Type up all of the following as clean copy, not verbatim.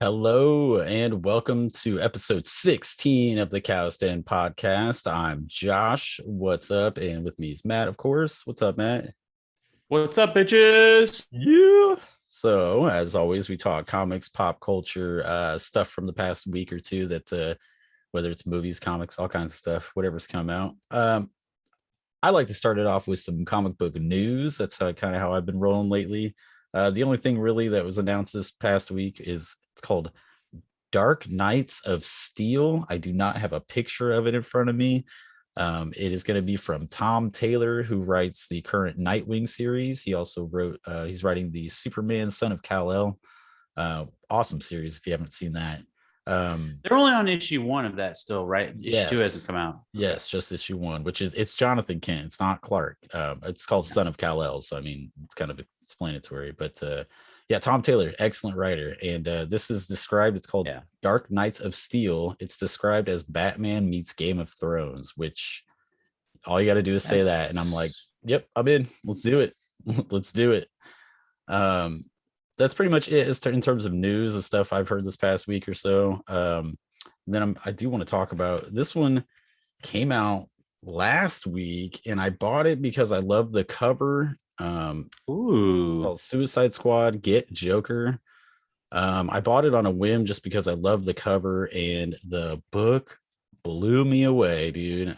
Hello and welcome to episode 16 of the Cow Stand podcast. I'm Josh. What's up? And with me is Matt, of course. What's up, Matt? What's up, bitches? Yeah. So, as always, we talk comics, pop culture, stuff from the past week or two whether it's movies, comics, all kinds of stuff, whatever's come out. I like to start it off with some comic book news. That's kind of how I've been rolling lately. The only thing really that was announced this past week is it's called Dark Knights of Steel. I do not have a picture of it in front of me. It is going to be from Tom Taylor, who writes the current Nightwing series. He also he's writing the Superman Son of Kal-El. Awesome series if you haven't seen that. They're only on issue one of that still, right? Issue two hasn't Yes. come out. Yes, just issue one, which is it's Jonathan Kent. It's not Clark. It's called Son of Kal-El. So I mean, it's kind of explanatory. But yeah, Tom Taylor, excellent writer. And this is described, it's called Dark Knights of Steel. It's described as Batman meets Game of Thrones, which all you got to do is say that. And I'm like, yep, I'm in. Let's do it. Let's do it. That's pretty much it in terms of news and stuff I've heard this past week or so. I do want to talk about this one. Came out last week, and I bought it because I love the cover. Called Suicide Squad Get Joker. I bought it on a whim just because I love the cover, and the book blew me away, dude.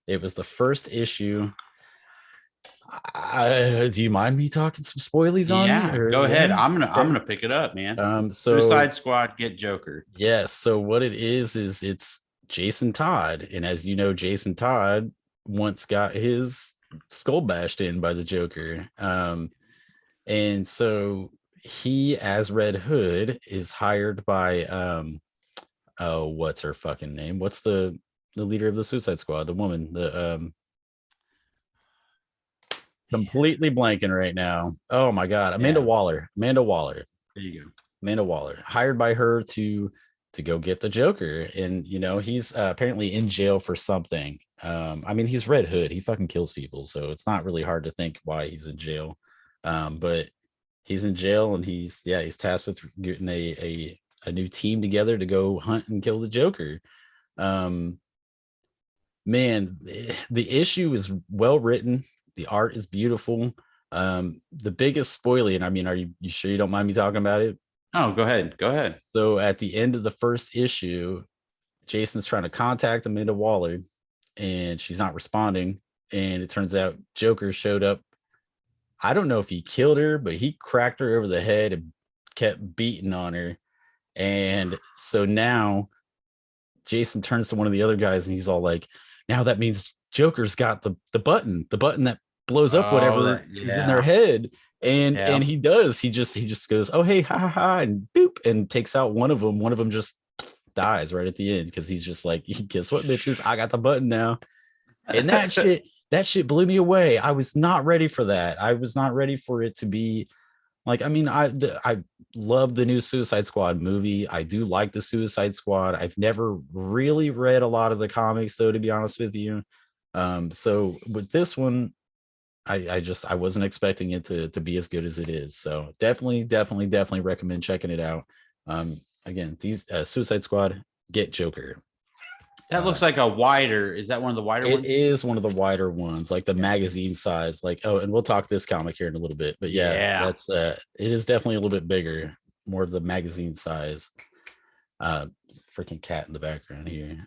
It was the first issue. Do you mind me talking some spoilies on it? Go ahead. I'm gonna pick it up, man. Suicide Squad Get Joker. Yes. So what it is it's Jason Todd, and as you know, Jason Todd once got his skull bashed in by the Joker. And so he, as Red Hood, is hired by what's her fucking name? What's the leader of the Suicide Squad? The woman, completely blanking right now. Oh my god, Amanda Waller. Amanda Waller. There you go. Amanda Waller, hired by her to go get the Joker, and you know he's apparently in jail for something. I mean, he's Red Hood. He fucking kills people, so it's not really hard to think why he's in jail. But he's in jail, and he's tasked with getting a new team together to go hunt and kill the Joker. Man, the issue is well written. The art is beautiful. The biggest spoiler, and I mean, are you sure you don't mind me talking about it? Oh, go ahead. Go ahead. So at the end of the first issue, Jason's trying to contact Amanda Waller, and she's not responding. And it turns out Joker showed up. I don't know if he killed her, but he cracked her over the head and kept beating on her. And so now Jason turns to one of the other guys, and he's all like, now that means Joker's got the button that blows up whatever is in their head. And he does. He just goes, oh hey, ha ha ha, and boop, and takes out one of them. One of them just dies right at the end because he's just like, guess what, bitches? I got the button now. And that shit blew me away. I was not ready for that. I was not ready for it to be like, I mean, I love the new Suicide Squad movie. I do like the Suicide Squad. I've never really read a lot of the comics, though, to be honest with you. So with this one, I wasn't expecting it to be as good as it is. So definitely recommend checking it out. Again, these Suicide Squad Get Joker. That looks like a wider. Is that one of the wider ones? It is one of the wider ones, like the magazine size. Like, oh, and we'll talk this comic here in a little bit. But that's it is definitely a little bit bigger, more of the magazine size. Freaking cat in the background here.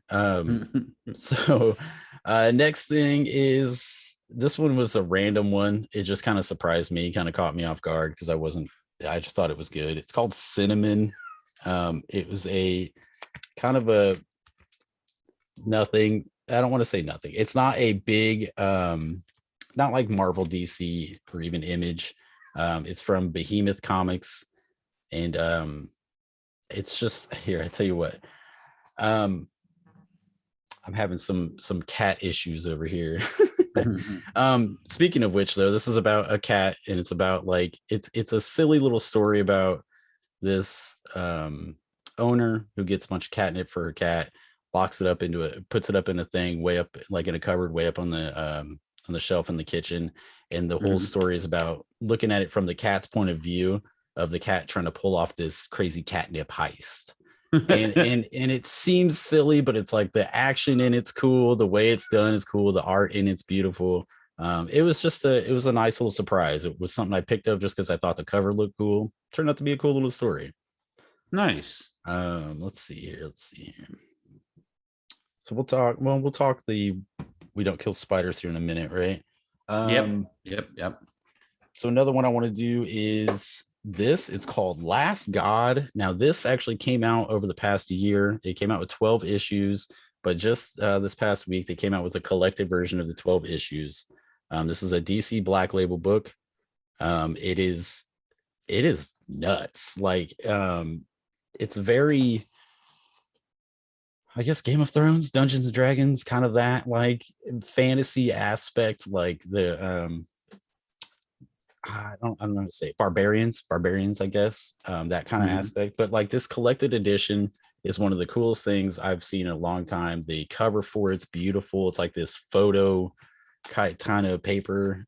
So next thing is, this one was a random one. It just kind of surprised me, kind of caught me off guard because I just thought it was good. It's called Cinnamon. It was a kind of a nothing. I don't want to say nothing. It's not a big, not like Marvel, DC, or even Image. It's from Behemoth Comics, and it's just, here, I tell you what. I'm having some cat issues over here. Speaking of which, though, this is about a cat, and it's about like it's a silly little story about this owner who gets a bunch of catnip for her cat, locks it up into it, puts it up in a thing way up, like in a cupboard way up on the shelf in the kitchen. And the whole story is about looking at it from the cat's point of view, of the cat trying to pull off this crazy catnip heist. and it seems silly, but it's like the action in it's cool, the way it's done is cool, the art in it's beautiful. It was a nice little surprise. It was something I picked up just because I thought the cover looked cool. Turned out to be a cool little story. Nice. Let's see here. So we'll talk the We Don't Kill Spiders here in a minute, right? Yep. So another one I want to do is this. It's called Last God. Now, this actually came out over the past year. It came out with 12 issues, but just this past week, they came out with a collected version of the 12 issues. This is a DC Black Label book. It is nuts. Like, it's very, I guess, Game of Thrones, Dungeons and Dragons, kind of that like fantasy aspect, like the I don't know how to say it. barbarians, I guess, that kind of aspect. But like this collected edition is one of the coolest things I've seen in a long time. The cover for it's beautiful. It's like this photo kind of paper,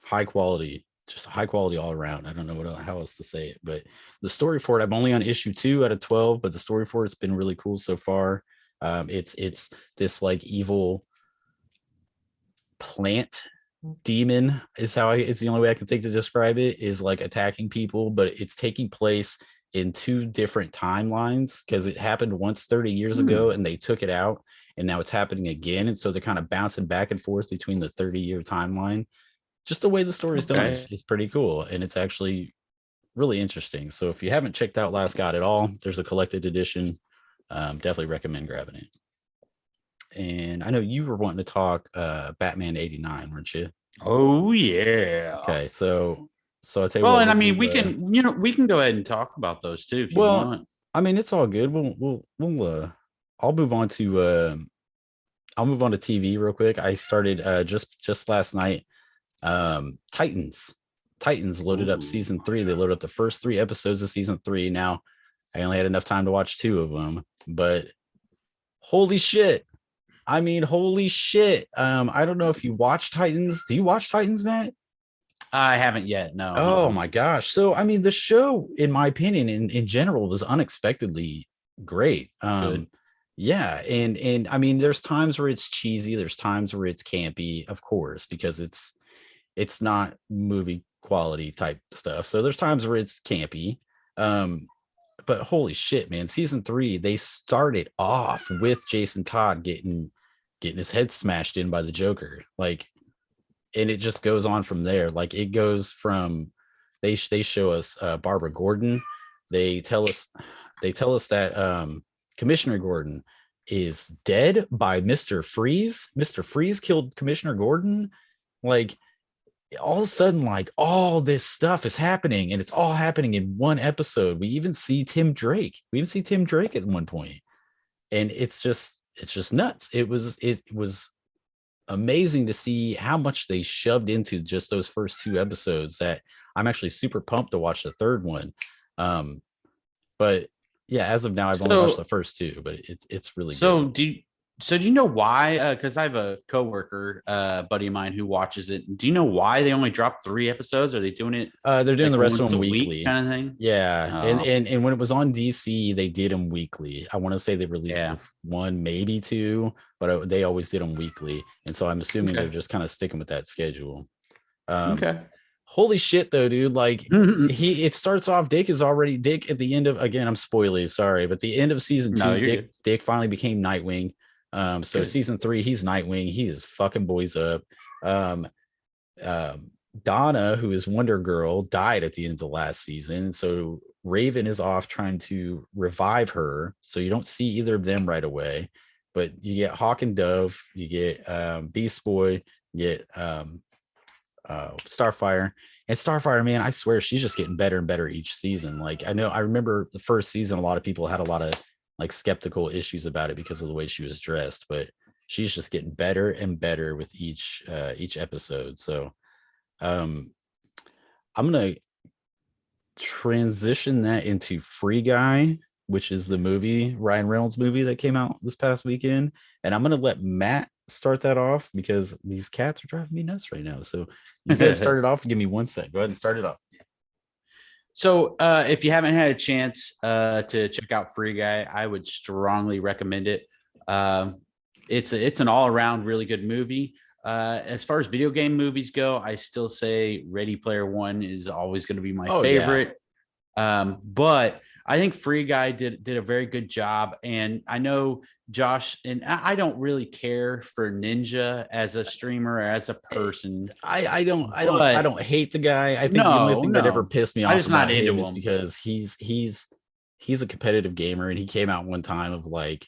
high quality, just high quality all around. I don't know how else to say it, but the story for it, I'm only on issue 2 out of 12, but the story for it's been really cool so far. It's this like evil plant demon is how it's the only way I can think to describe it, is like attacking people, but it's taking place in 2 different timelines because it happened once 30 years ago and they took it out, and now it's happening again, and so they're kind of bouncing back and forth between the 30-year timeline. Just the way the story is done is pretty cool, and it's actually really interesting. So if you haven't checked out Last God at all, there's a collected edition. Definitely recommend grabbing it. And I know you were wanting to talk Batman 89, weren't you? Oh yeah. Okay, so I'll tell you well, what. and I mean, we can go ahead and talk about those too if you want. I mean, it's all good. I'll move on to TV real quick. I started just last night. Titans loaded up season 3. They loaded up the first 3 episodes of season 3. Now I only had enough time to watch 2 of them, but holy shit. I mean, holy shit. I don't know if you watch Titans. Do you watch Titans, Matt? I haven't yet. No. Oh my gosh. So, I mean, the show, in my opinion, in general, was unexpectedly great. Good. Yeah. And I mean, there's times where it's cheesy. There's times where it's campy, of course, because it's not movie quality type stuff. So there's times where it's campy. But holy shit, man, season 3, they started off with Jason Todd getting his head smashed in by the Joker. Like, and it just goes on from there. Like, it goes from they show us Barbara Gordon. They tell us that Commissioner Gordon is dead by Mr. Freeze. Mr. Freeze killed Commissioner Gordon. Like, all of a sudden, like, all this stuff is happening, and it's all happening in one episode. We even see Tim Drake. At one point, and it's just nuts. It was amazing to see how much they shoved into just those first 2 episodes, that I'm actually super pumped to watch the 3rd one. But yeah, as of now, I've only watched the first 2, but it's really good. Do you know why? Because I have a coworker, buddy of mine, who watches it. Do you know why they only dropped 3 episodes? Are they doing it? They're doing the rest of them weekly, kind of thing. Yeah, and when it was on DC, they did them weekly. I want to say they released 1, maybe 2, but they always did them weekly, and so I'm assuming they're just kind of sticking with that schedule. Okay. Holy shit, though, dude! Like, it starts off. Dick at the end of, again, I'm spoiling, sorry, but the end of season 2, Dick finally became Nightwing. So season 3, he's Nightwing. He is fucking boys up. Donna, who is Wonder Girl, died at the end of the last season. So Raven is off trying to revive her. So you don't see either of them right away. But you get Hawk and Dove, you get Beast Boy, you get Starfire. And Starfire, man, I swear she's just getting better and better each season. Like, I remember the first season, a lot of people had a lot of like skeptical issues about it because of the way she was dressed, but she's just getting better and better with each episode. So I'm gonna transition that into Free Guy, which is the movie, Ryan Reynolds movie that came out this past weekend, and I'm gonna let Matt start that off because these cats are driving me nuts right now. So you guys start it off and give me 1 sec. Go ahead and start it off. So if you haven't had a chance to check out Free Guy, I would strongly recommend it. Um, it's an all around really good movie. As far as video game movies go, I still say Ready Player One is always going to be my Oh yeah. favorite. But I think Free Guy did a very good job, and I know Josh and I don't really care for Ninja as a streamer or as a person, I but don't hate the guy. I think the only no, thing that ever no, pissed me I'm off just not about into him is him. because he's a competitive gamer, and he came out one time of like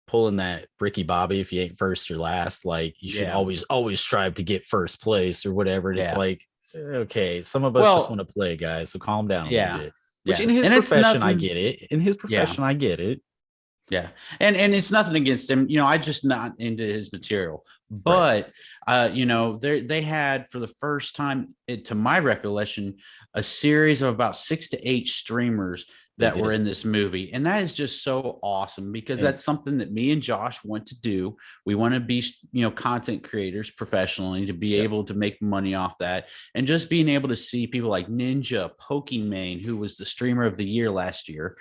pulling that Ricky Bobby, if you ain't first or last, like you should Yeah, always strive to get first place or whatever. And it's yeah. like, okay, some of us just want Well, to play, guys. So calm down a little yeah, bit. Which yeah, in his and it's profession, I nothing. get it. In his Yeah, profession, I get it. yeah, and it's nothing against him. I just not into his material. Right. But they had for the first time, to my recollection, a series of about 6 to 8 streamers They that were did. in this movie, and that is just so awesome because And that's something that me and Josh want to do. We want to be content creators professionally to be yep. able to make money off that, and just being able to see people like Ninja, Pokimane, who was the streamer of the year last year,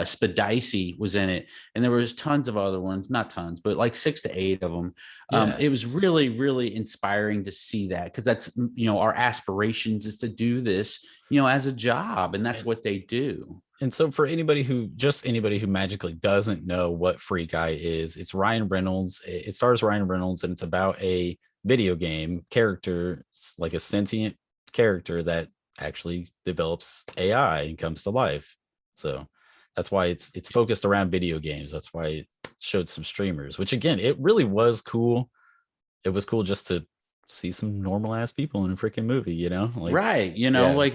Spadicy was in it, and there was tons of other ones, not tons, but like 6 to 8 of them. Yeah. It was really, really inspiring to see that because that's our aspirations is to do this as a job, and that's And what they do. and so for anybody who magically doesn't know what Free Guy is, it's Ryan Reynolds. It stars Ryan Reynolds, and it's about a video game character, like a sentient character that actually develops AI and comes to life. So that's why it's focused around video games. That's why it showed some streamers, which again, it really was cool. It was cool just to see some normal ass people in a freaking movie, like, Right. yeah, Like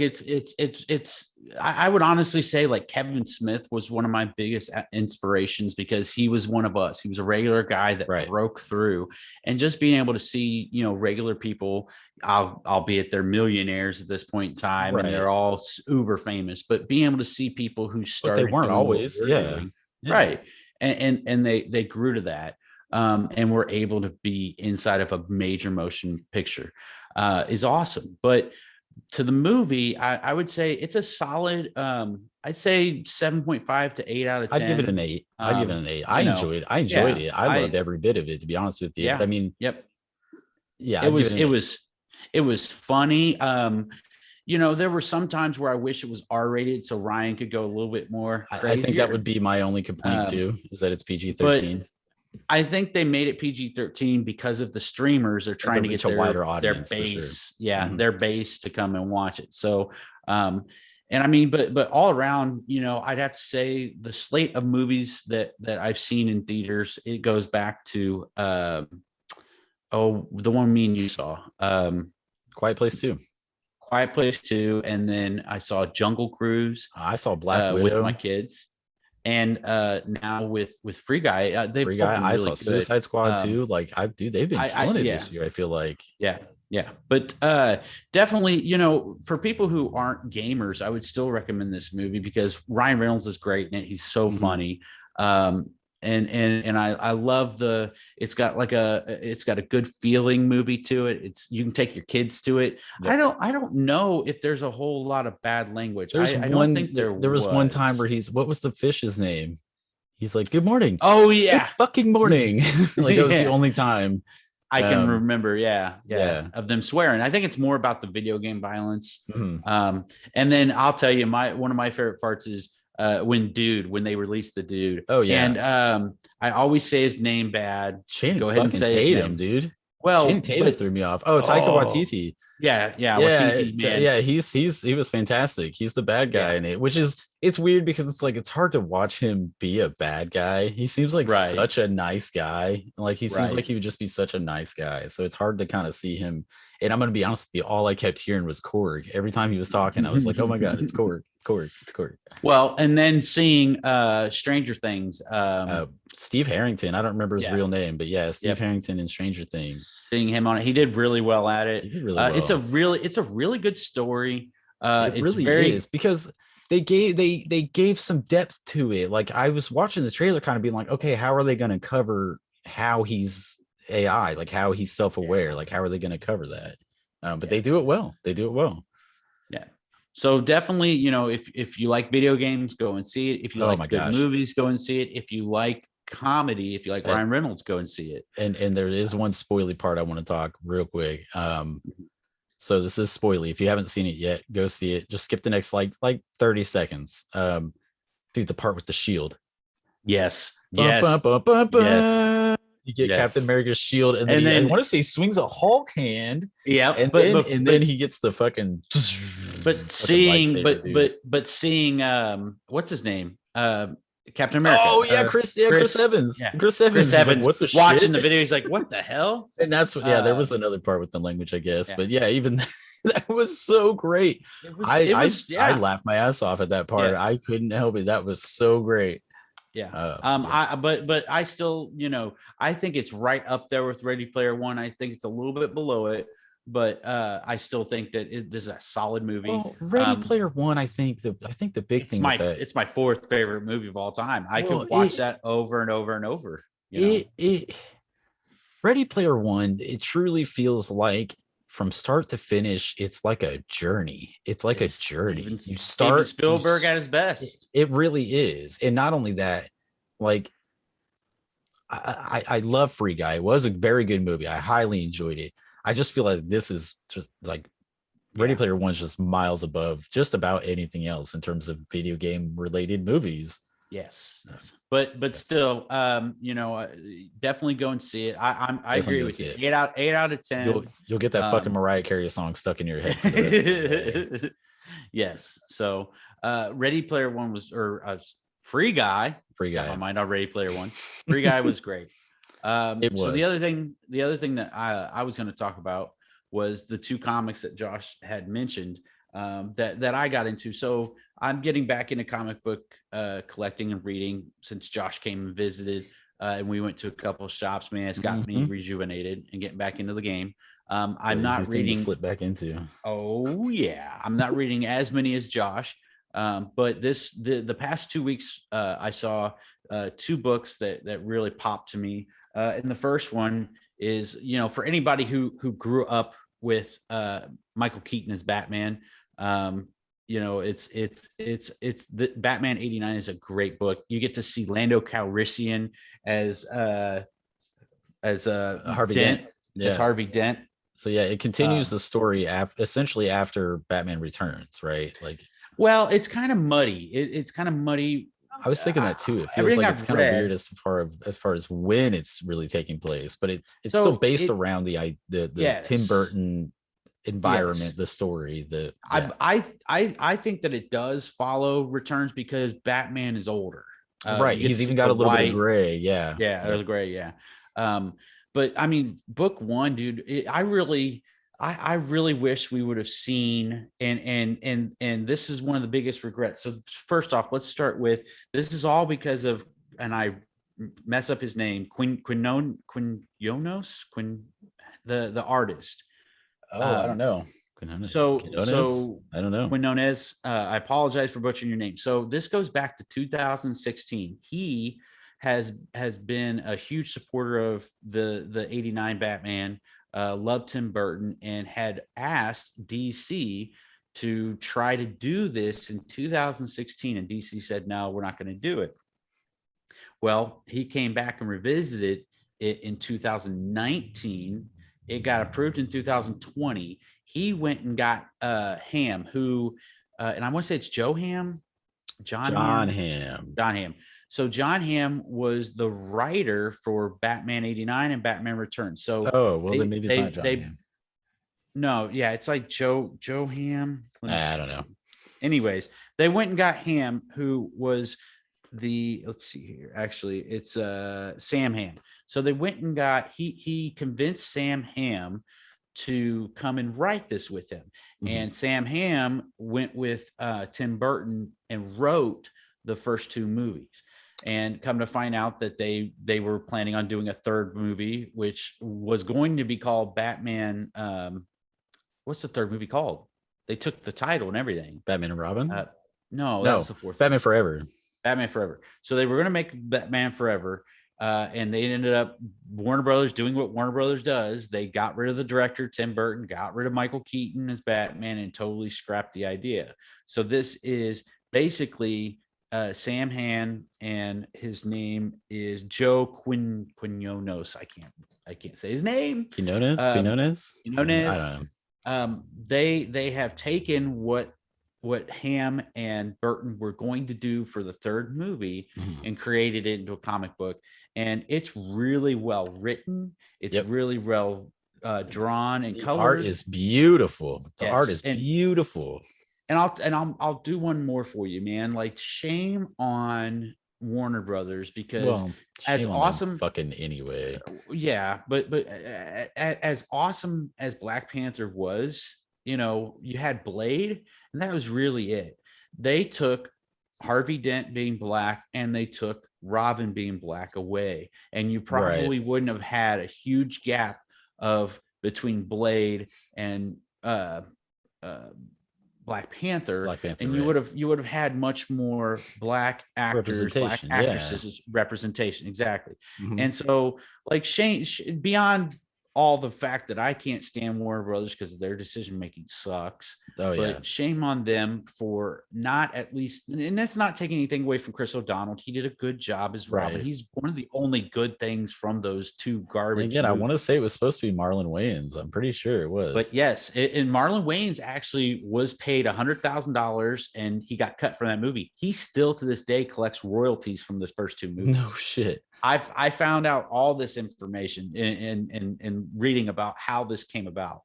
I would honestly say like Kevin Smith was one of my biggest inspirations because he was one of us. He was a regular guy that right, broke through, and just being able to see, regular people, albeit they're millionaires at this point in time and right. they're all uber famous, but being able to see people who But they started weren't doing what always. we're Yeah. doing. Yeah. Right. And they grew to that. And were able to be inside of a major motion picture is awesome. But to the movie, I would say it's a solid, I'd say 7.5 to 8 out of I'd give it 10. an 8. I'd give it an 8. I enjoyed Yeah, it. I loved every bit of it, to be honest with you. But yeah, I mean, yep. yeah, It I'd give was, it it an 8. was, it was funny. There were some times where I wish it was R rated so Ryan could go a little bit more I think that would crazier. be my only complaint Um, too, is that it's PG but 13. I think they made it PG-13 because of the streamers are And to trying to reach get a wider their audience for sure. base, yeah, Mhm. their base to come and watch it. So, and I mean, but all around, I'd have to say the slate of movies that I've seen in theaters, it goes back to the one me and you saw, Quiet Place 2. Quiet Place 2, and then I saw Jungle Cruise I saw Black with my Widow, kids, and now with Free Guy, they've Free both Guy. been I really saw good. Suicide Squad Um, too. Like, they've been I killing it yeah, this year. I feel like. yeah, yeah. But definitely, for people who aren't gamers, I would still recommend this movie because Ryan Reynolds is great in it. He's so Mhm. funny. And I love it's got a good feeling movie to it. You can take your kids to it. Yep. I don't know if there's a whole lot of bad language. There's I don't one. think there There was one time was. where what was the fish's name? He's like, "Good morning, Oh good yeah. fucking morning." Like that was the Yeah. only time. I can Um, remember, yeah, yeah, yeah. of them swearing. I think it's more about the video game violence. Mhm. And then I'll tell you, my one of my favorite parts is when they released the dude, Oh and yeah, I always say his name bad. Channing Go ahead and fucking say his Tatum, name. dude. Channing Well, Tatum but threw me off. Oh, Taika oh Waititi. yeah, yeah, Yeah, Watiti, man, yeah, he was fantastic. He's the bad guy yeah, in it, which is it's weird because it's like it's hard to watch him be a bad guy. He seems like right, such a nice guy. Like he seems like right. he would just be such a nice guy. So it's hard to kind of see him. And I'm gonna be honest with you, all I kept hearing was Korg. Every time he was talking, I was like, oh my god, it's Korg, it's Korg, it's Korg. Well, and then seeing Stranger Things, Uh, Steve Harrington, I don't remember his yeah, real name, but yeah, Steve yep. Harrington in Stranger Things. Seeing him on it, he did really well at it. He did really It's well. a really good story. It It's really is very because they gave some depth to it. Like I was watching the trailer, kind of being like, okay, how are they going to cover how he's AI, like how he's self-aware, yeah, like how are they going to cover that? But yeah, they do it well. They do it well. yeah. So definitely, if you like video games, go and see it. If you Oh like my good gosh. movies, go and see it. If you like comedy, if you like Uh, Ryan Reynolds, go and see it. and there is one spoily part I want to talk real quick. So this is spoily. If you haven't seen it yet, go see it. Just skip the next like 30 seconds. Dude, the part with the shield. Yes, Bum, bum, yes, bum, bum, yes, bum. You get Captain yes. America's shield, and then And I then, want to say swings a Hulk hand, yeah, and then he gets the fucking fucking lightsaber, dude. but seeing, what's his name? Captain America. Oh yeah, Chris Chris, Evans. yeah, Chris Chris Evans. He's like, Evans what the watching shit? the video. He's like, what the hell? And that's what, yeah, there was another part with the language, I guess. Yeah. But yeah, even that was so great. I Yeah. laughed my ass off at that part. Yes. I couldn't help it. That was so great. Yeah. Yeah. But I still, I think it's right up there with Ready Player One. I think it's a little bit below it, but I still think that this is a solid movie. Well, Ready Player One, I think the big thing with that, it's my fourth favorite movie of all time. I well, could watch that over and over and over. It Ready Player One, it truly feels like from start to finish, it's like a journey. It's like a journey. Steven Spielberg at his best. It really is. And not only that, like I love Free Guy. It was a very good movie. I highly enjoyed it. I just feel like this is just like Ready Player One is just miles above just about anything else in terms of video game related movies. Yes. But still, definitely go and see it. I agree with you. 8 out of 10. You'll get that fucking Mariah Carey song stuck in your head for the rest of the day. Yes. So Ready Player One was, or Free Guy. My mind on Ready Player One. Free Guy was great. It was. So the other thing that I was going to talk about was the two comics that Josh had mentioned, that I got into. So I'm getting back into comic book collecting and reading since Josh came and visited, and we went to a couple of shops. Man, it's got me rejuvenated and getting back into the game. I'm not reading. To slip back into. Oh yeah, I'm not reading as many as Josh. But the past 2 weeks, I saw two books that really popped to me. And the first one is, for anybody who grew up with Michael Keaton as Batman, it's the Batman 89 is a great book. You get to see Lando Calrissian as Harvey Dent. Yeah. As Harvey Dent. So yeah, it continues the story essentially after Batman Returns, right? Like, well, it's kind of muddy. It's kind of muddy. I was thinking that too. It feels like it's kind of weird as far as when it's really taking place, but it's still based around the Tim Burton environment, the story. I think that it does follow Returns because Batman is older. Right. He's even got a little bit of gray. Yeah. The gray. Yeah. But I mean, book one, dude, I really wish we would have seen, and this is one of the biggest regrets. So first off, let's start with, this is all because of, and I mess up his name, Quinones, the artist. I don't know. So I don't know. Quinones, I apologize for butchering your name. So this goes back to 2016. He has been a huge supporter of the 89 Batman, loved Tim Burton, and had asked DC to try to do this in 2016. And DC said, no, we're not going to do it. Well, he came back and revisited it in 2019. It got approved in 2020. He went and got Hamm, who, and I want to say it's John Hamm. So John Hamm was the writer for Batman 89 and Batman Returns. So then maybe it's not John Hamm. No, yeah, it's like Joe Hamm. I don't know. Anyways, they went and got Hamm, who was let's see here. Actually, it's Sam Hamm. So they went and got, he convinced Sam Hamm to come and write this with him. And Sam Hamm went with Tim Burton and wrote the first two movies. And come to find out that they were planning on doing a third movie, which was going to be called Batman. What's the third movie called? They took the title and everything. Batman and Robin? No, that was the fourth. Batman Forever. Batman Forever. So they were going to make Batman Forever. And they ended up Warner Brothers doing what Warner Brothers does. They got rid of the director, Tim Burton, got rid of Michael Keaton as Batman, and totally scrapped the idea. So this is basically Sam Han, and his name is Joe Quinones. I can't say his name. Quinones. I Quinones. don't know. They have taken what Ham and Burton were going to do for the third movie and created it into a comic book. And it's really well written. It's really well drawn and colored. Art is beautiful. The art is and, beautiful. And I'll do one more for you, man. Like, shame on Warner Brothers, because as awesome fucking anyway. Yeah, but as awesome as Black Panther was, you had Blade, and that was really it. They took Harvey Dent being black, and they took Robin being black away, and you probably wouldn't have had a huge gap of between Blade and Black Panther, and you would have had much more black actors, black actresses representation. Exactly. And so, like, Shane, beyond all the fact that I can't stand Warner Brothers because their decision making sucks. But shame on them for not, at least, and that's not taking anything away from Chris O'Donnell. He did a good job as Robin. He's one of the only good things from those two garbage. And again, movies. I want to say it was supposed to be Marlon Wayans. I'm pretty sure it was. But yes, and Marlon Wayans actually was paid $100,000, and he got cut from that movie. He still to this day collects royalties from the first two movies. No shit. I found out all this information in reading about how this came about.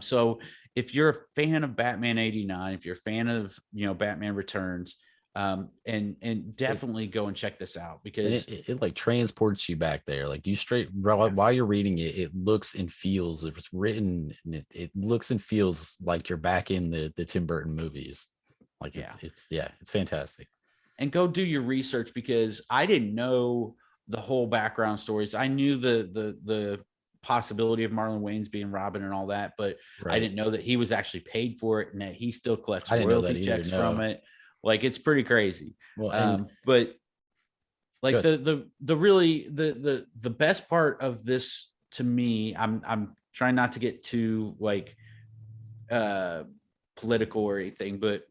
So if you're a fan of Batman 89, if you're a fan of Batman Returns, and definitely go and check this out, because it like transports you back there. Like, you straight while you're reading it, it looks and feels, it was written, and it looks and feels like you're back in the Tim Burton movies. Like, it's fantastic. And go do your research, because I didn't know the whole background stories. I knew the possibility of Marlon Wayans being Robin and all that, but I didn't know that he was actually paid for it, and that he still collects royalty checks from it. Like, it's pretty crazy. Well, but like the really the best part of this to me, I'm trying not to get too like political or anything, but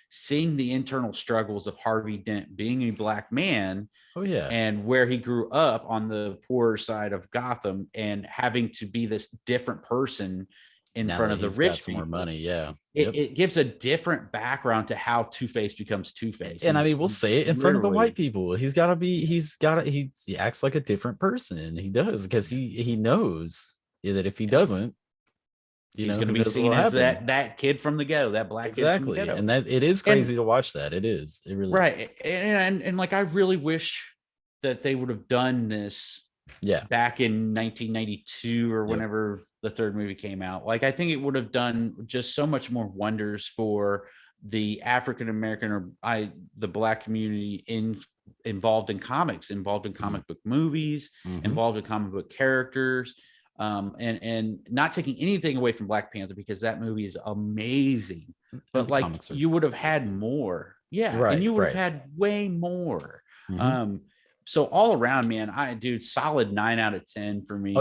seeing the internal struggles of Harvey Dent being a black man, and where he grew up on the poorer side of Gotham, and having to be this different person in front of the rich people. More money, it gives a different background to how Two-Face becomes Two-Face. And I mean, we'll say it in front of the white people. He acts like a different person. He does, because he knows that if he doesn't, he's going to be seen as that kid from the ghetto, that black kid from the ghetto. And that it is crazy to watch that. It really is. And like, I really wish that they would have done this back in 1992 or whenever the third movie came out. Like, I think it would have done just so much more wonders for the African American or the black community involved in comics, involved in comic book movies, involved in comic book characters. And not taking anything away from Black Panther, because that movie is amazing, but like, you would have had more. And you would have had way more. So all around, man, solid 9 out of 10 for me.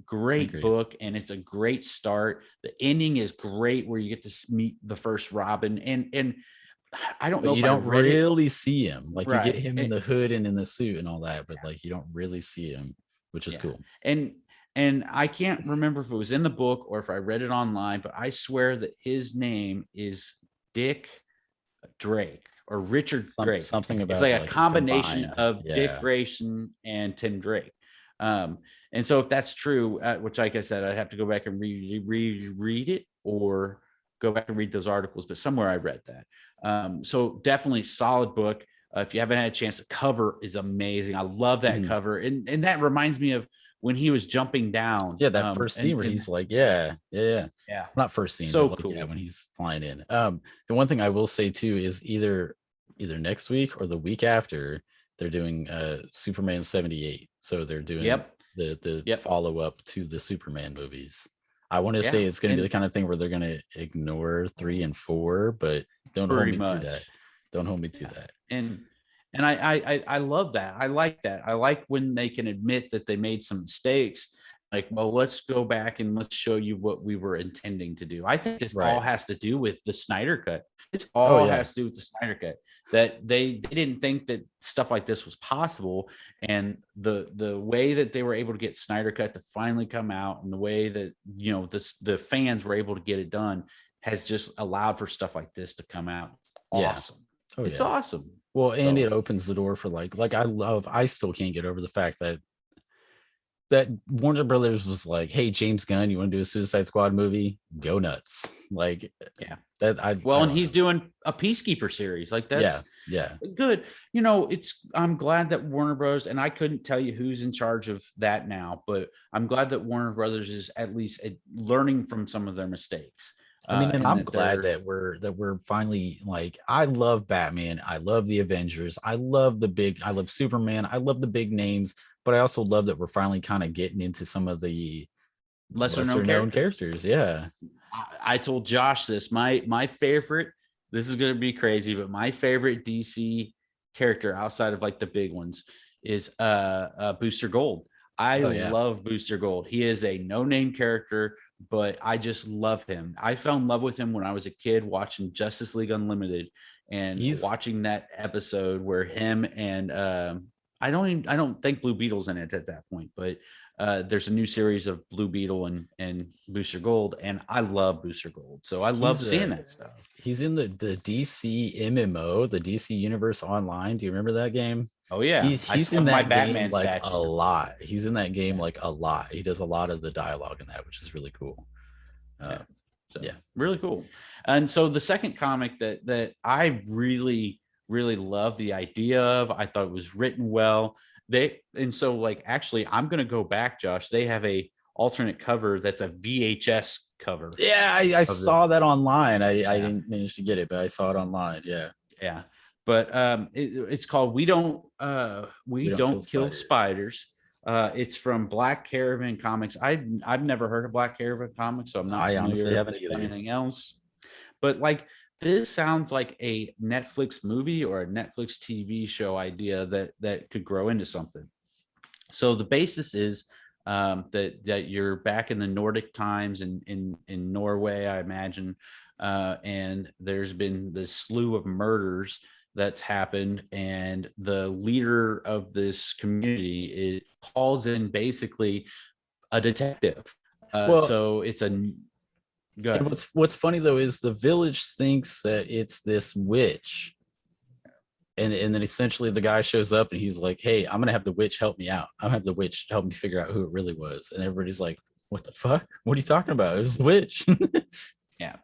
Great book, and it's a great start. The ending is great, where you get to meet the first Robin, and I don't know. You don't really see him. Like, you get him in the hood and in the suit and all that, but like, you don't really see him, which is cool. And I can't remember if it was in the book or if I read it online, but I swear that his name is Dick Drake or Richard Drake. Something about, it's like a combination of Dick Grayson and Tim Drake. And so if that's true, which, like I said, I'd have to go back and reread it, or go back and read those articles, but somewhere I read that. So definitely solid book. If you haven't had a chance, the cover is amazing. I love that cover. And that reminds me of when he was jumping down. That first scene where he's like, not first scene, so but like, cool. when he's flying in. The one thing I will say too is either next week or the week after, they're doing Superman 78. So they're doing the follow-up to the Superman movies. I want to say it's going to be the kind of thing where they're going to ignore 3 and 4, but don't hold me to that. Don't hold me to that. And I love that. I like that. I like when they can admit that they made some mistakes. Like, well, let's go back and let's show you what we were intending to do. I think this all Right. has to do with the Snyder cut. It's Oh all yeah. has to do with the Snyder cut. That they didn't think that stuff like this was possible, and the way that they were able to get Snyder cut to finally come out, and the way that the fans were able to get it done has just allowed for stuff like this to come out. It's Yeah. awesome. Oh It's yeah. awesome. Well, and So it opens the door for like I still can't get over the fact that Warner Brothers was like, "Hey, James Gunn, you want to do a Suicide Squad movie? Go nuts!" Like yeah. that. Well, I and don't he's know. doing a Peacekeeper series. Like Yeah, that's yeah. good. I'm glad that Warner Bros. And I couldn't tell you who's in charge of that now, but I'm glad that Warner Brothers is at least learning from some of their mistakes. I mean, and And I'm that glad they're that we're finally like. I love Batman. I love the Avengers. I love I love Superman. I love the big names, but I also love that we're finally kind of getting into some of the lesser known lesser known characters. characters. Yeah. I told Josh this. My favorite. This is going to be crazy, but my favorite DC character outside of like the big ones is Booster Gold. I Oh yeah. love Booster Gold. He is a no name character, but I just love him. I fell in love with him when I was a kid watching Justice League Unlimited and He's watching that episode where him and I don't think Blue Beetle's in it at that point, but there's a new series of Blue Beetle and Booster Gold, and I love Booster Gold, so I love he's seeing that stuff. he's in the DC MMO, the DC Universe Online. Do you remember that game? Oh yeah, I He's still in have my that game Batman like a statue. lot. He's in that game Yeah, like a lot. He does a lot of the dialogue in that, which is really cool. yeah. Uh, So yeah. really cool. And so the second comic that I really love the idea of, I thought it was written well. And so like actually, I'm gonna go back, Josh. They have a alternate cover that's a VHS cover Yeah, I of the saw that online. I yeah. didn't manage to get it, but I saw it online. Yeah. Yeah, but it's called We We don't kill Don't Kill spiders. Spiders. It's from Black Caravan Comics. I've never heard of Black Caravan Comics, so I'm not I honestly familiar if haven't they've done either. anything else. But like this sounds like a Netflix movie or a Netflix TV show idea that could grow into something. So the basis is that you're back in the Nordic times in Norway, I imagine, and there's been this slew of murders that's happened, and the leader of this community calls in basically a detective. Well, So it's a and good. what's funny though is the village thinks that it's this witch, and then essentially the guy shows up and he's like, "Hey, I'm gonna have the witch help me out. I'm gonna have the witch help me figure out who it really was." And everybody's like, "What the fuck? What are you talking about? It was the witch." Yeah.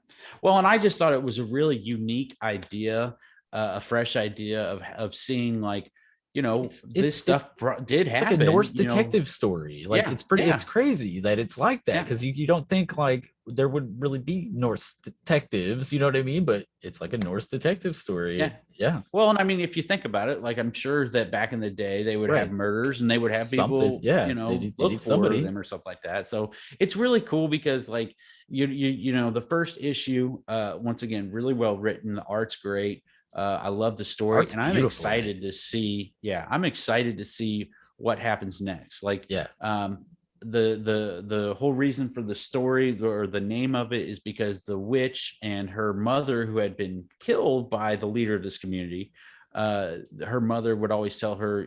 Well, and I just thought it was a really unique idea, a fresh idea of seeing like, this It's stuff did like a happen, Norse detective story. Like Yeah. it's Yeah. crazy that it's like that Yeah. because you don't think like there would really be Norse detectives, you know what I mean? But it's like a Norse detective story. Yeah. Yeah, Well, and I mean, if you think about it, like I'm sure that back in the day they would have right. murders and they would have Something. people, Yeah, they look need for somebody. them or stuff like that. So it's really cool because like the first issue, once again, really well written. The art's great. I love the story, Art's and I'm beautiful in it. excited to see. Yeah, I'm excited to see what happens next. Like, Yeah. the whole reason for the story or the name of it is because the witch and her mother, who had been killed by the leader of this community, her mother would always tell her,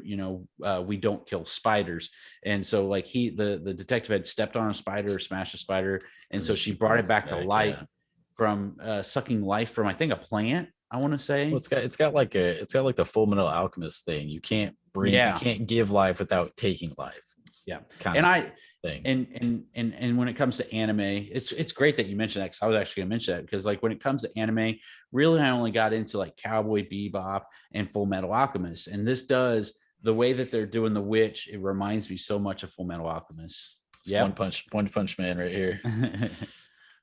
we don't kill spiders. And so like the detective had stepped on a spider or smashed a spider, and so And she she brought it brings it back to back. life Yeah. from sucking life from, I think, a plant, I want to Well, say. it's got like the Full Metal Alchemist thing. You Yeah. can't give life without taking life. Yeah. Kind And of I thing. and when it comes to anime, it's great that you mentioned that, because I was actually gonna mention that, because like when it comes to anime, really I only got into like Cowboy Bebop and Full Metal Alchemist. And this does, the way that they're doing the witch, it reminds me so much of Full Metal Alchemist. It's Yep. one punch man right here.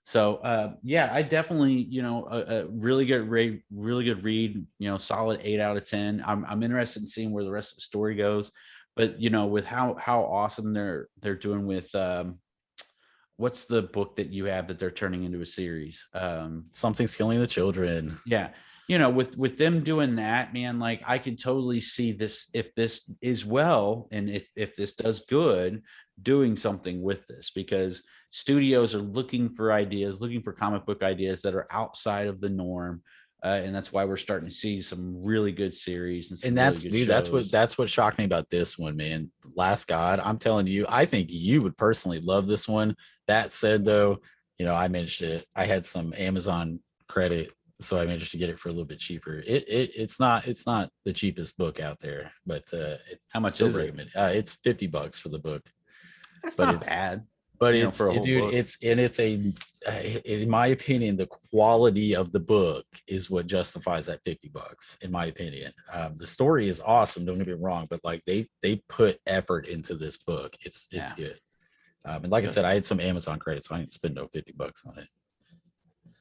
So yeah, I definitely, a really good read, solid 8 out of 10. I'm interested in seeing where the rest of the story goes, but with how awesome they're doing with what's the book that you have that they're turning into a series? Something's killing the children. Yeah. with them doing that, man, like I can totally see this, if this is well, and if this does good, doing something with this, because studios are looking for ideas, looking for comic book ideas that are outside of the norm. And that's why we're starting to see some really good series and some And really that's good dude, shows. that's what shocked me about this one, man. Last God, I'm telling you, I think you would personally love this one. That said, though, I managed to, I had some Amazon credit, so I managed to get it for a little bit cheaper. It's not the cheapest book out there, but it's How much still is it? recommended. It's $50 for the book, That's but not it's bad, it's for a whole dude, book. it's in my opinion, the quality of the book is what justifies that $50, in my opinion. The story is awesome, don't get me wrong, but like they put effort into this book. It's Yeah, good. And like I good. said, I had some Amazon credits, so I didn't spend no $50 on it.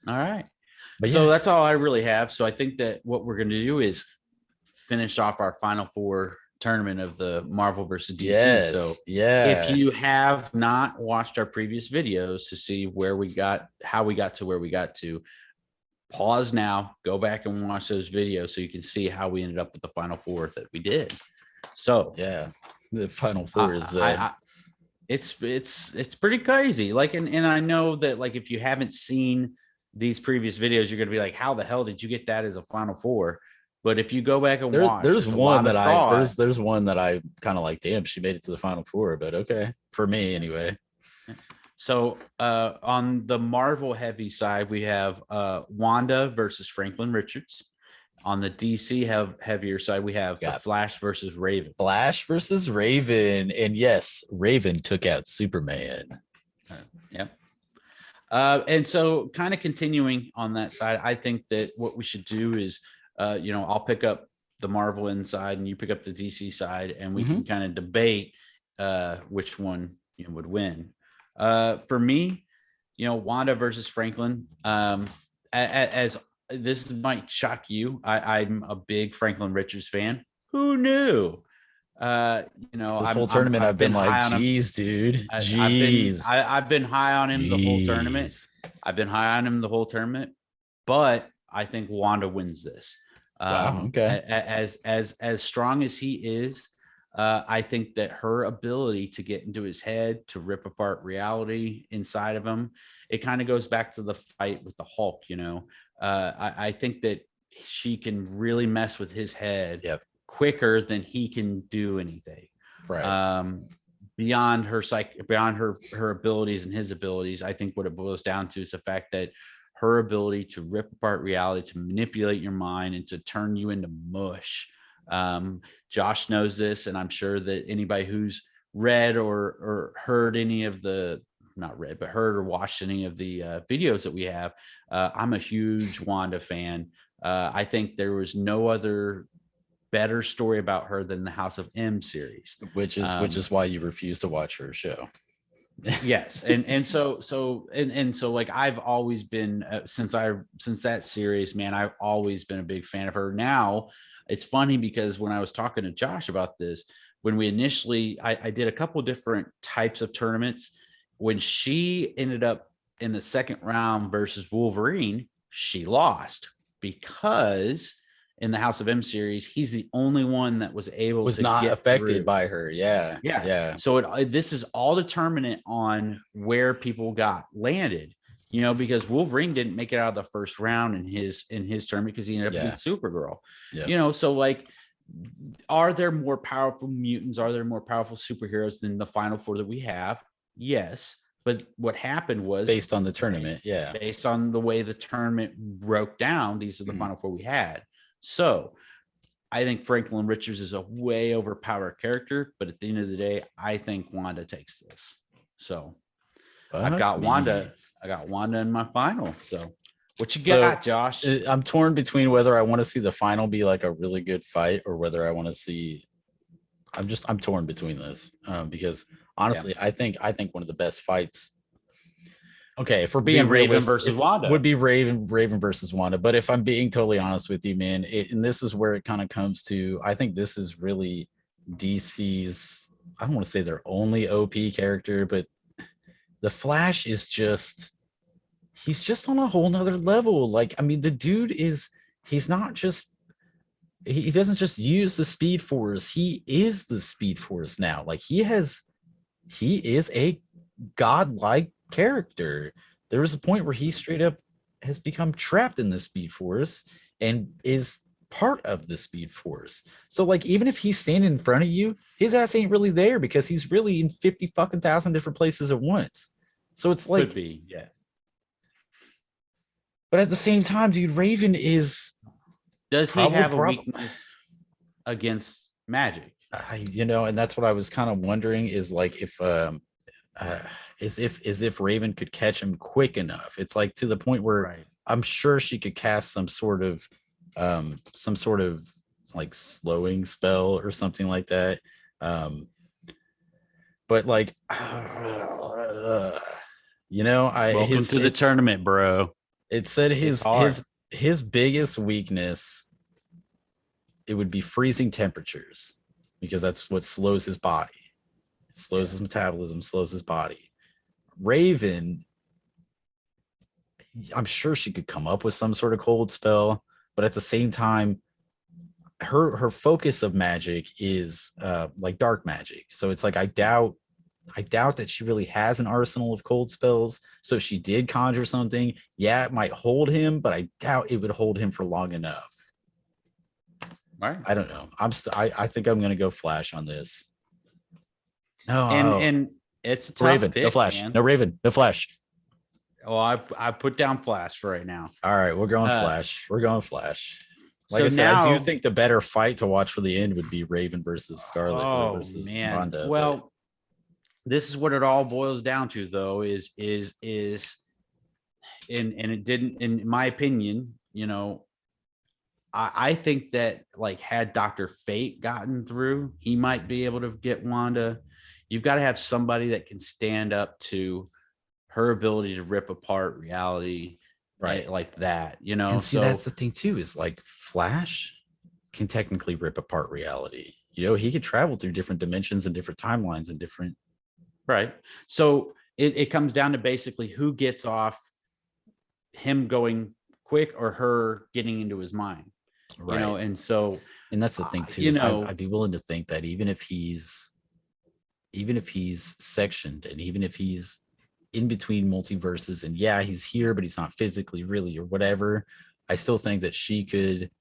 All right. But So yeah, that's all I really have. So I think that what we're going to do is finish off our final four tournament of the Marvel versus DC. So yes, if yeah, you have not watched our previous videos to see how we got to where we got to, pause now, go back and watch those videos so you can see how we ended up with the final four that we did. So yeah. The final four is I it's pretty crazy. Like, and I know that, like, if you haven't seen these previous videos, you're gonna be like, how the hell did you get that as a final four? But if you go back and watch, there's there's a one lot that of thought. there's one that I kind of like, damn, she made it to the final four, but okay. For me anyway. So on the Marvel heavy side, we have Wanda versus Franklin Richards. On the DC heavier side, we have the Flash versus Raven. Flash versus Raven. And yes, Raven took out Superman. Yep. And so, kind of continuing on that side, I think that what we should do is, I'll pick up the Marvel inside and you pick up the DC side, and we can kind of debate which one would win. For me, Wanda versus Franklin. As this might shock you, I'm a big Franklin Richards fan. Who knew? This whole tournament, I've I've been been like, high on him. geez, dude. Jeez. I've been high on him the whole tournament. Jeez. I've been high on him the whole tournament, but I think Wanda wins this. Wow. Okay. As strong as he is, I think that her ability to get into his head, to rip apart reality inside of him, it kind of goes back to the fight with the Hulk. I think that she can really mess with his head quicker than he can do anything. Right. Beyond her abilities and his abilities, I think what it boils down to is the fact that her ability to rip apart reality, to manipulate your mind, and to turn you into mush. Josh knows this, and I'm sure that anybody who's read or heard any of the, not read, but heard or watched any of the videos that we have, I'm a huge Wanda fan. I think there was no other better story about her than the House of M series, which is why you refuse to watch her show. Yes, and so like, I've always been since that series, man, I've always been a big fan of her. Now it's funny because when I was talking to Josh about this, when we initially, I did a couple different types of tournaments. When she ended up in the second round versus Wolverine, she lost, because in the House of M series, he's the only one that was able to not get affected through. by her. Yeah. So this is all determinant on where people got landed, because Wolverine didn't make it out of the first round in his tournament because he ended up against Supergirl. So like, are there more powerful mutants? Are there more powerful superheroes than the final four that we have? Yes. But what happened was, based on the tournament. Based on the way the tournament broke down, these are the final four we had. So I think Franklin Richards is a way overpowered character, but at the end of the day, I think Wanda takes this. So I got Wanda in my final. So what you got, Josh? I'm torn between whether I want to see the final be like a really good fight, or whether I want to see, I'm torn between this, because honestly, I think one of the best fights, okay, if we're being Raven versus Wanda, would be Raven versus Wanda. But if I'm being totally honest with you, man, and this is where it kind of comes to, I think this is really DC's, I don't want to say their only OP character, but the Flash is just, he's just on a whole nother level. Like, I mean, the dude is, he's not just he doesn't just use the Speed Force. He is the Speed Force now. Like he is a godlike character. There was a point where he straight up has become trapped in the Speed Force and is part of the Speed Force. So like even if he's standing in front of you, his ass ain't really there because he's really in 50 fucking thousand different places at once. So it's like Could be, yeah. but at the same time, dude, Raven is Does he probably have a weakness against magic? you know, and that's what I was kind of wondering is like if is if Raven could catch him quick enough. It's like to the point where Right. I'm sure she could cast some sort of like slowing spell or something like that. But like you know, Welcome to the tournament, bro. It said It's hard. his biggest weakness it would be freezing temperatures because that's what slows his body. It slows his metabolism, slows his body. Raven, I'm sure she could come up with some sort of cold spell, but at the same time, her focus of magic is like dark magic. So it's like I doubt that she really has an arsenal of cold spells. So if she did conjure something, yeah, it might hold him, but I doubt it would hold him for long enough. All right. I don't know. I think I'm gonna go Flash on this. No, And it's a tough Raven, pick, no Flash. man. No Raven, no Flash. Oh, I put down Flash for right now. All right, we're going Flash. We're going Flash. Like So I said, I do now- think the better fight to watch for the end would be Raven versus Scarlet or versus Wanda. Well, this is what it all boils down to, though, is and it didn't, in my opinion, you know, I think that like had Dr. Fate gotten through, he might be able to get Wanda. You've got to have somebody that can stand up to her ability to rip apart reality, right? Like that, you know. And see, so that's the thing too, is like Flash can technically rip apart reality. You know, he could travel through different dimensions and different timelines and different. Right. So it comes down to basically who gets off, him going quick or her getting into his mind. Right. You know, and so, and that's the thing too, you is know, I'd be willing to think that even if he's sectioned and even if he's in between multiverses and yeah, he's here, but he's not physically really or whatever, I still think that she could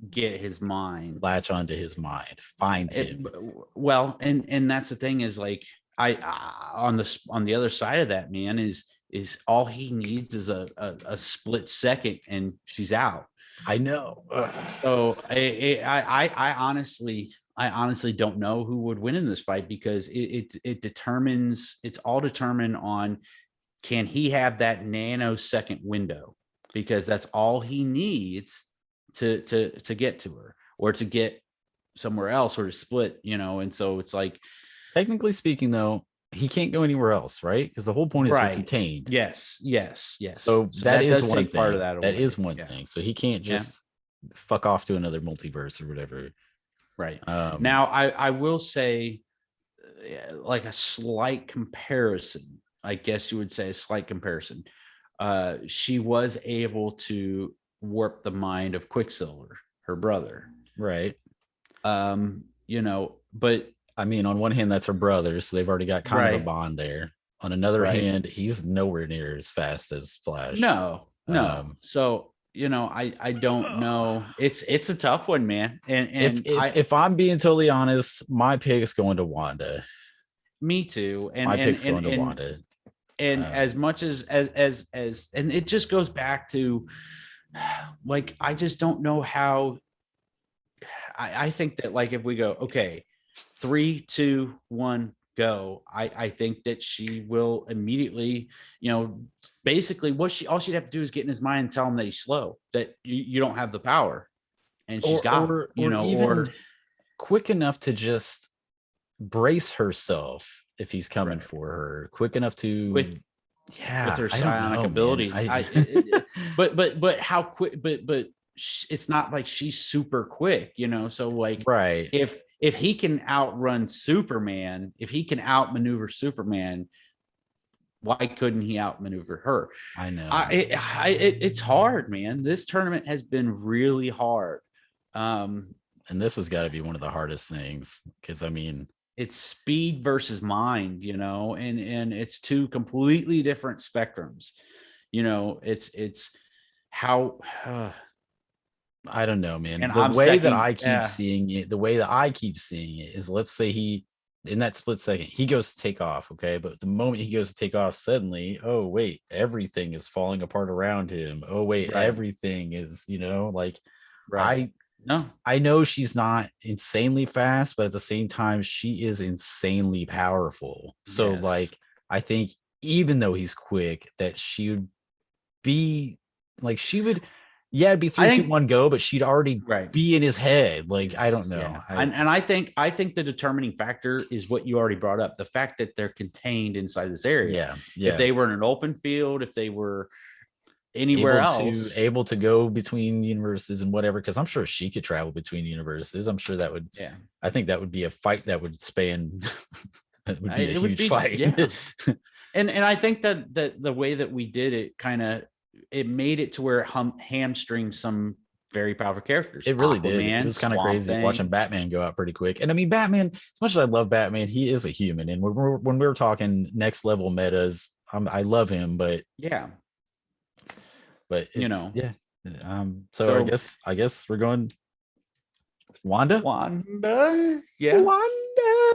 get his mind, latch onto his mind, find him. Well, and that's the thing is like, I on the other side of that, man, is all he needs is a split second and she's out. I know. So I honestly don't know who would win in this fight because it determines, it's all determined on, can he have that nanosecond window, because that's all he needs to get to her or to get somewhere else or to split, you know. And so it's like, technically speaking though, he can't go anywhere else, right? Because the whole point is to contained. Yes. So that is one thing. Part of that. That is one thing. So he can't just fuck off to another multiverse or whatever. Right. Now, I will say, like a slight comparison, I guess you would say a slight comparison. She was able to warp the mind of Quicksilver, her brother. Right. You know, but I mean, on one hand, that's her brother, so they've already got kind of a bond there. On another hand, he's nowhere near as fast as Flash. No. So, you know, I don't know. It's a tough one, man. And if I'm being totally honest, my pick is going to Wanda. Me too. And my pick's going to Wanda. And as much as and it just goes back to, like, I just don't know how. I think that, like, if we go, okay, 3, 2, 1, go, I think that she will immediately, you know, basically all she'd have to do is get in his mind and tell him that he's slow, that you don't have the power, and she's or quick enough to just brace herself if he's coming for her, quick enough to with her psionic abilities. But how quick? But it's not like she's super quick, you know. So like, if he can outrun Superman, if he can outmaneuver Superman, Why couldn't he outmaneuver her? I know. It's hard, man. This tournament has been really hard. And this has got to be one of the hardest things, because I mean, it's speed versus mind, and it's two completely different spectrums. It's how I don't know, man. and The I'm way that second. I keep seeing it, is, let's say he, in that split second, he goes to take off. Okay. But the moment he goes to take off, suddenly, oh, wait, everything is falling apart around him. Oh, wait, Right. everything is, like, Right. No. I know she's not insanely fast, but at the same time, she is insanely powerful. So, Yes. like, I think even though he's quick, that she would be like, yeah, it'd be 3, 2, 1, go, but she'd already Right. be in his head. Like, I don't know. Yeah. And I think the determining factor is what you already brought up, the fact that they're contained inside this area. Yeah. If they were in an open field, if they were anywhere else, able to go between universes and whatever, because I'm sure she could travel between universes. I'm sure that would, I think that would be a fight that would span. It would be a huge fight. Yeah. and I think that the way that we did it it made it to where it hamstringed some very powerful characters. It really did. It was kind of crazy watching Batman go out pretty quick. And I mean, Batman, as much as I love Batman, he is a human. And when we're talking next level metas, I love him, but yeah. But so I guess we're going Wanda. Yeah. Wanda.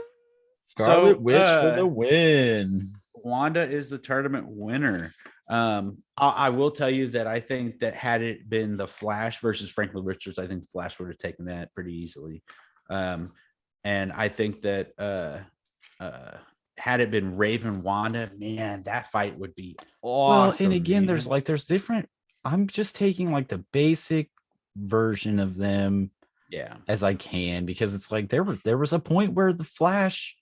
Scarlet Witch for the win. Wanda is the tournament winner. I will tell you that I think that had it been the Flash versus Franklin Richards, I think the Flash would have taken that pretty easily. And I think that had it been Raven Wanda, man, that fight would be awesome. Well, and again, there's different. I'm just taking like the basic version of them, as I can, because it's like there was a point where the Flash,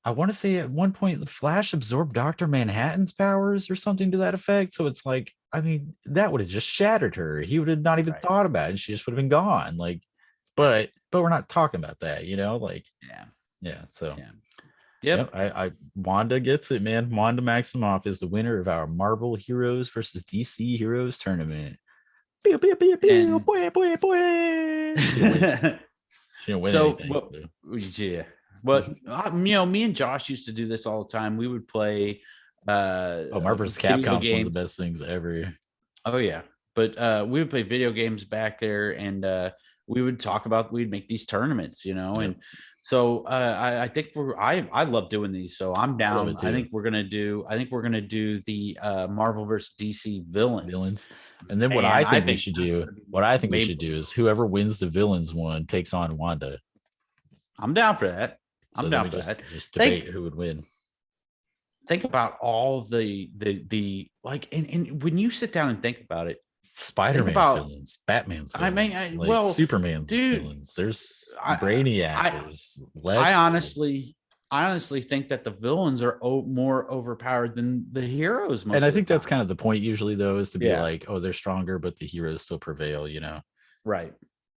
I want to say at one point the Flash absorbed Dr. Manhattan's powers or something to that effect. So it's like, I mean, that would have just shattered her. He would have not even thought about it. She just would have been gone. Like, but we're not talking about that, like, So Yep. I Wanda gets it, man. Wanda Maximoff is the winner of our Marvel Heroes versus DC Heroes tournament. She didn't win anything. Yeah. But me and Josh used to do this all the time. We would play Marvel vs. Capcom is one of the best things ever. Oh yeah. But we would play video games back there, and we would talk about, we'd make these tournaments, and so I think I love doing these, so I'm down. I think we're gonna do the Marvel versus DC villains. And then what I think we should do is whoever wins the villains one takes on Wanda. I'm down for that. Just debate who would win. Think about all the like, and when you sit down and think about it, Spider-Man's villains, Batman's villains, Superman's villains. There's Brainiac. There's Lex. I honestly think that the villains are more overpowered than the heroes. And I think that's kind of the point usually, though, is to be like, oh, they're stronger, but the heroes still prevail, Right.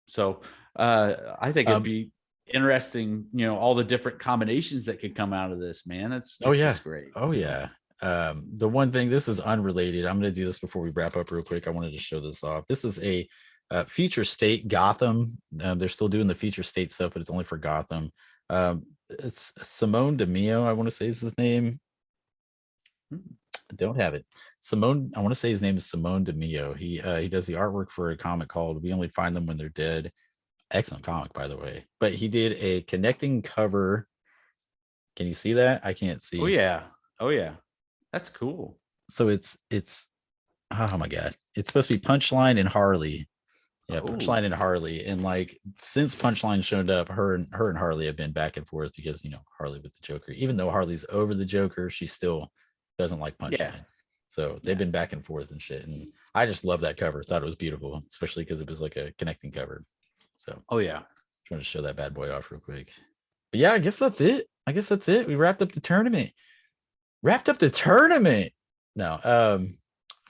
So I think it'd be interesting, all the different combinations that could come out of this, man. That's just great. Oh yeah. The one thing, this is unrelated, I'm going to do this before we wrap up real quick. I wanted to show this off. This is a future state Gotham. They're still doing the future state stuff, but it's only for Gotham. It's Simone DeMio, I want to say is his name. I don't have it. I want to say his name is Simone DeMio. He does the artwork for a comic called We Only Find Them When They're Dead. Excellent comic, by the way. But he did a connecting cover. Can you see that? I can't see. Oh yeah. That's cool. So it's oh my god, it's supposed to be Punchline and Harley. Yeah, Punchline and Harley. And like, since Punchline showed up, her and Harley have been back and forth because Harley with the Joker. Even though Harley's over the Joker, she still doesn't like Punchline. So they've been back and forth and shit. And I just love that cover. Thought it was beautiful, especially because it was like a connecting cover. So just want to show that bad boy off real quick. But yeah, I guess that's it. We wrapped up the tournament. No.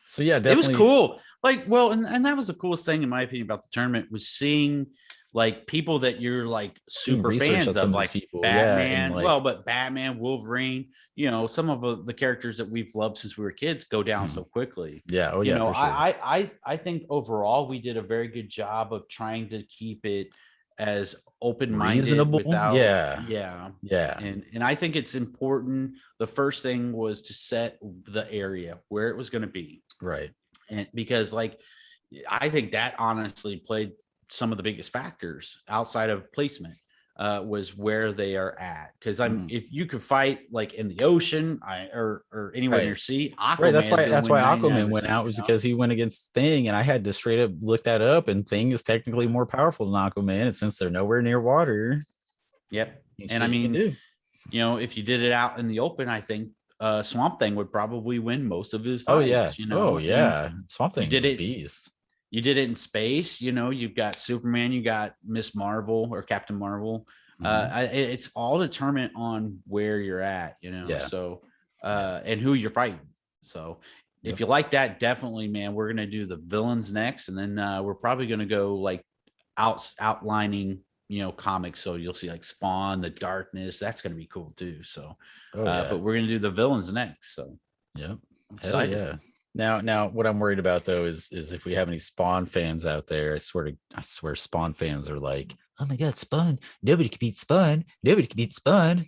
So yeah, definitely. It was cool. Like, well, and that was the coolest thing in my opinion about the tournament, was seeing like people that you're like Doing super research on fans of, some of these like people, yeah, and Batman. like, Well, but Batman, Wolverine, you know, some of the characters that we've loved since we were kids go down mhm. so quickly. Yeah, oh You yeah, know, for sure. I think overall we did a very good job of trying to keep it as open-minded Reasonable, without, yeah, yeah. yeah, And I think it's important. The first thing was to set the area where it was going to be. right. And because like I think that honestly played some of the biggest factors outside of placement, was where they are at. Because I'm Mhm. if you could fight like in the ocean, or anywhere near Right. sea, Right, Aquaman is going to that's win why 99%. Aquaman went out, was You know, because he went against Thing, and I had to straight up look that up, and Thing is technically more powerful than Aquaman, and since they're nowhere near water, yep. ain't And I shit he can mean, do. you know, if you did it out in the open, I think Swamp Thing would probably win most of his Oh yeah. fights. You Oh know, and yeah. Swamp you Thing's did a it beast. you did it in space. You know, you've got Superman, you got Miss Marvel or Captain Marvel. Mhm. It's all determined on where you're at, you know. Yeah. So, Yeah. and who you're fighting. So, if Yep. you like that, definitely, man, we're gonna do the villains next, and then we're probably gonna go like outlining, you know, comics. So you'll see like Spawn, the Darkness. That's gonna be cool too. So, Oh yeah. but we're gonna do the villains next. So Yep. I'm Hell excited. yeah. Now what I'm worried about though is if we have any Spawn fans out there, I swear Spawn fans are like, oh my god, Spawn, nobody can beat Spawn. Nobody can beat Spawn.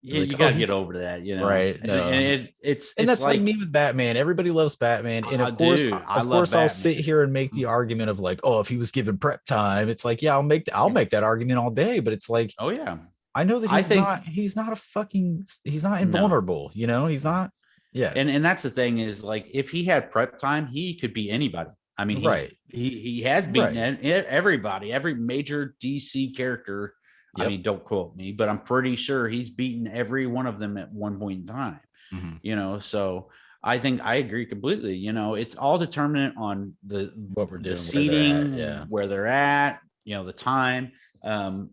Yeah, Like, you oh, got to get he's over that, you know. right. And No. And it's that's like me like, with Batman. Everybody loves Batman. And dude, I of love course I'll sit Batman. here and make the argument of like, oh, if he was given prep time, it's like, yeah, I'll Yeah. make that argument all day, but it's like, Oh yeah. I know that I think he's not no. invulnerable, you know, he's No. not. Yeah, And that's the thing is like if he had prep time, he could be anybody. I mean, right, he has beaten right. everybody, every major DC character. I Yep. mean, don't quote me, but I'm pretty sure he's beaten every one of them at one point in time. Mhm. You know, so I think I agree completely. You know, it's all determinant on What we're the doing, where they're at. Yeah. seating, where they're at, you know, the time. Um,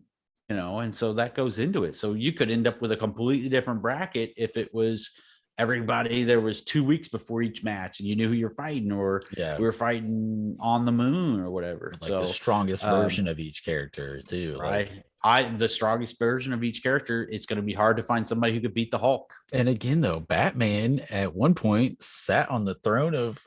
you know, and so that goes into it. So you could end up with a completely different bracket if it was everybody there was 2 weeks before each match and you knew who you're fighting, or Yeah. we were fighting on the moon or whatever. Like the So strongest um version of each character, too. Like, right. The strongest version of each character, it's going to be hard to find somebody who could beat the Hulk. and again, though, Batman at one point sat on the throne of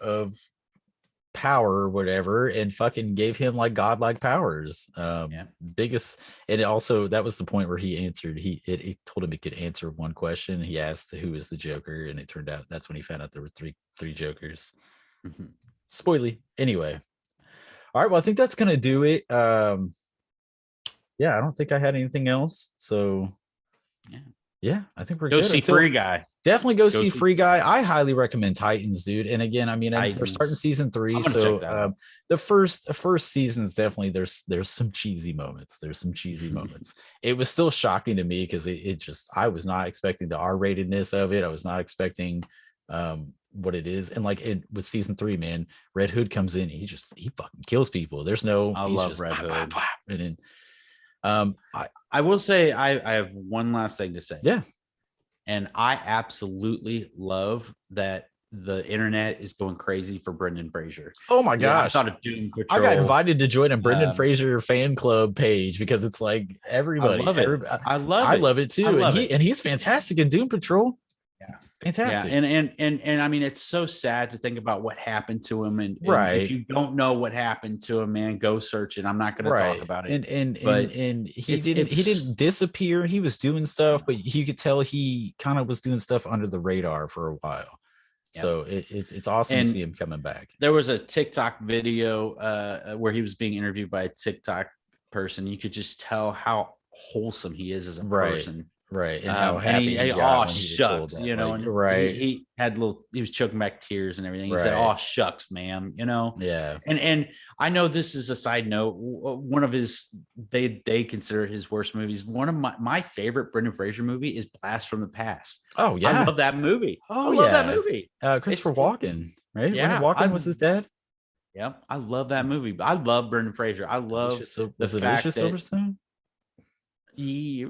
power or whatever and fucking gave him like godlike powers. Yeah. Biggest, and it also, that was the point where he answered, it told him he could answer one question. He asked who is the Joker, and it turned out that's when he found out there were three Jokers. Mhm. Spoily. Anyway. All right. Well, I think that's gonna do it. Yeah, I don't think I had anything else. So Yeah. yeah, I think we're Go good. see Until Free Guy. definitely go Go see see Free Guy. I highly recommend Titans, dude. And again, I mean, and they're starting Titans. season three, I'm going to check so that out. the first season is definitely, there's some cheesy moments. There's some cheesy moments. It was still shocking to me because it just, I was not expecting the R-ratedness of it. I was not expecting what it is. And like it with season 3, man, Red Hood comes in, he fucking kills people. There's no, I he's love just Red pop, pop, Hood. pop, and then I will say I have one last thing to say. yeah. And I absolutely love that the internet is going crazy for Brendan Fraser. Oh my Yeah, I gosh. thought of Doom I got Patrol. invited to join a Brendan Um, Fraser fan club page because it's like I everybody, love it. I love I it. love it I too. love it. And he's fantastic in Doom Patrol. Yeah. Yeah. Fantastic. And I mean, it's so sad to think about what happened to him. And if Right. you don't know what happened to him, man, go search it. I'm not going to talk Right. about it, And it's he it's didn't disappear. He was doing stuff, but you could tell he kind of was doing stuff under the radar for a while. yeah. So it's awesome to see And him coming back. there was a TikTok video where he was being interviewed by a TikTok person. You could just tell how wholesome he is as a Right. person. Right. And how And happy he oh got when he was told shucks, that. you know, Like, and right. he was choking back tears and everything. He said, Right. "Oh shucks, ma'am," you know. Yeah. And I know this is a side note. One of his they consider his worst movies. One of my favorite Brendan Fraser movie is Blast from the Past. Oh I yeah. love that movie. I Oh love that yeah. movie. Christopher It's Walken, right? Wasn't it yeah, Walken was his dad? I love that movie. I love Brendan Fraser. I love Alicia the was it Alicia fact that Silverstone? he,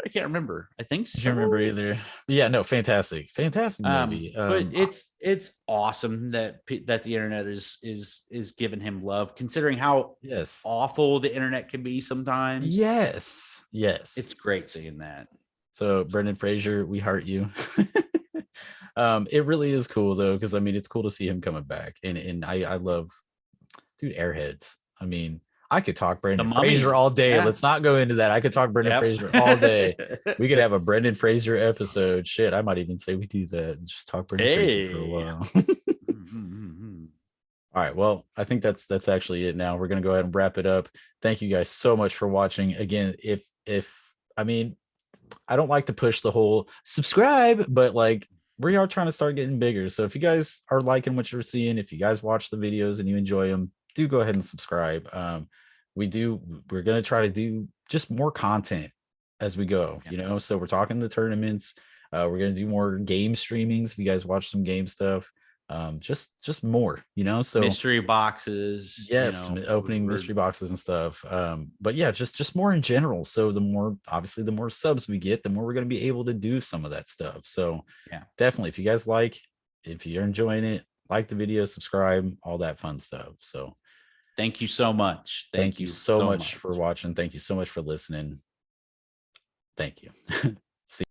I can't remember. I think I can't remember so. either. Yeah, no, fantastic, fantastic movie. But it's awesome that that the internet is giving him love, considering how yes, awful the internet can be sometimes. yes, yes. It's great seeing that. So Brendan Fraser, we heart you. It really is cool though, because I mean, it's cool to see him coming back, and I love, dude, Airheads. I mean, I could talk The Brendan Fraser Mummy. all day. Yeah. Let's not go into that. I could talk Brendan Yep. Fraser all day. We could have a Brendan Fraser episode. Shit, I might even say we do that. Just talk Brendan Fraser for a Hey. while. Mm-hmm. All right. Well, I think that's actually it now. We're gonna go ahead and wrap it up. Thank you guys so much for watching. Again, if I mean, I don't like to push the whole subscribe, but like we are trying to start getting bigger. So if you guys are liking what you're seeing, if you guys watch the videos and you enjoy them, do go ahead and subscribe. We're gonna try to do just more content as we go, Yeah. you know. So we're talking the tournaments. We're gonna do more game streamings if you guys watch some game stuff. Just more, you know. So Mystery boxes, yes, opening mystery boxes and stuff. But yeah, just more in general. So the more, obviously, the more subs we get, the more we're going to be able to do some of that stuff. So yeah. definitely, if you guys like, if you're enjoying it, like the video, subscribe, all that fun stuff. So Thank you so much. thank Thank you you so so much much. for watching. Thank you so much for listening. Thank you.